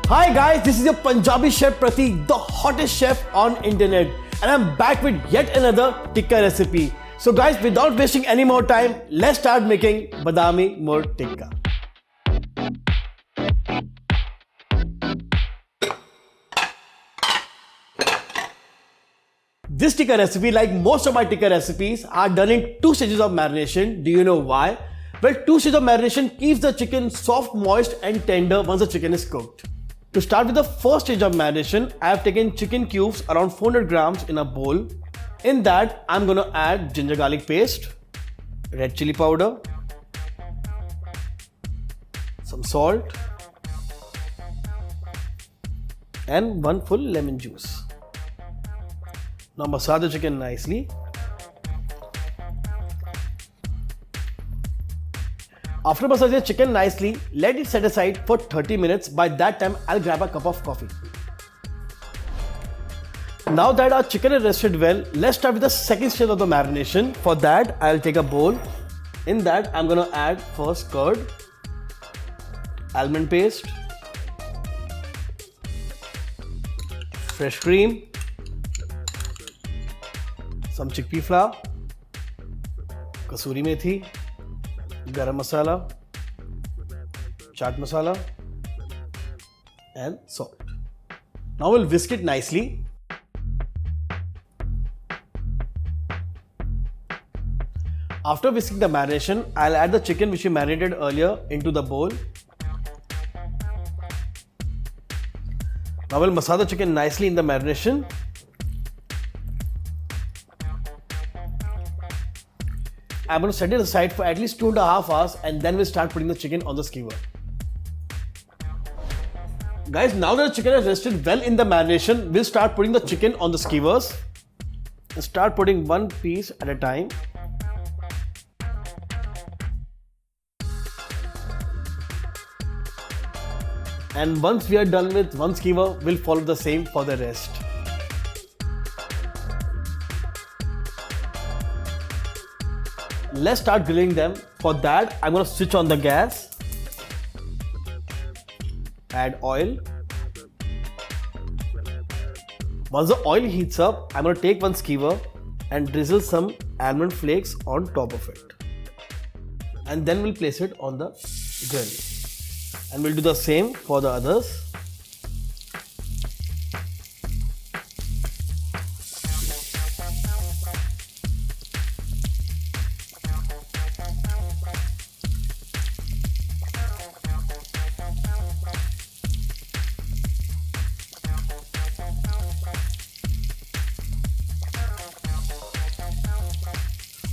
Hi guys, this is your Punjabi chef Pratik, the hottest chef on internet, and I'm back with yet another tikka recipe. So guys, without wasting any more time, let's start making Badami Mor Tikka. This tikka recipe, like most of my tikka recipes, are done in 2 stages of marination. Do you know why? Well, 2 stages of marination keeps the chicken soft, moist and tender once the chicken is cooked. To start with the first stage of marination, I have taken chicken cubes around 400 grams in a bowl. In that, I'm going to add ginger garlic paste, red chili powder, some salt and 1 full lemon juice. Now massage the chicken nicely. After massaging the chicken nicely, let it set aside for 30 minutes. By that time, I'll grab a cup of coffee. Now that our chicken is rested well, let's start with the second stage of the marination. For that, I'll take a bowl. In that, I'm going to add first curd, almond paste, fresh cream, some chickpea flour, kasuri methi, garam masala, chaat masala and salt. Now we'll whisk it nicely. After whisking the marination, I'll add the chicken which we marinated earlier into the bowl. Now we'll massage the chicken nicely in the marination. I'm going to set it aside for at least 2.5 hours and then we'll start putting the chicken on the skewer. Guys, now that the chicken is rested well in the marination, we'll start putting the chicken on the skewers. And start putting one piece at a time. And once we are done with one skewer, we'll follow the same for the rest. Let's start grilling them. For that, I'm going to switch on the gas. Add oil. Once the oil heats up, I'm going to take one skewer and drizzle some almond flakes on top of it. And then we'll place it on the grill. And we'll do the same for the others.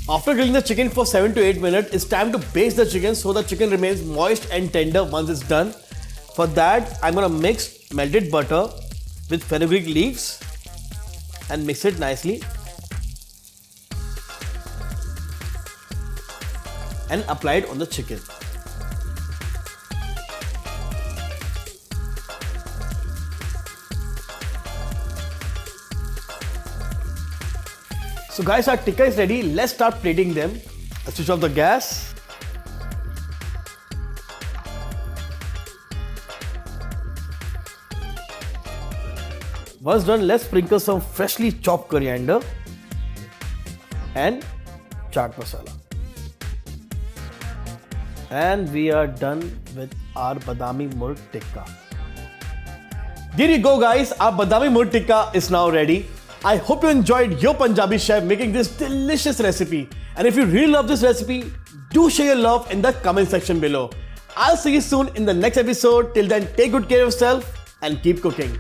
After grilling the chicken for 7 to 8 minutes, it's time to baste the chicken so the chicken remains moist and tender once it's done. For that, I'm going to mix melted butter with fenugreek leaves and mix it nicely and apply it on the chicken. So guys, our tikka is ready. Let's start plating them. Let's switch off the gas. Once done, let's sprinkle some freshly chopped coriander and chaat masala. And we are done with our Badami Mor Tikka. There you go guys, our Badami Mor Tikka is now ready. I hope you enjoyed your Punjabi chef making this delicious recipe. And if you really love this recipe, do share your love in the comment section below. I'll see you soon in the next episode. Till then, take good care of yourself and keep cooking.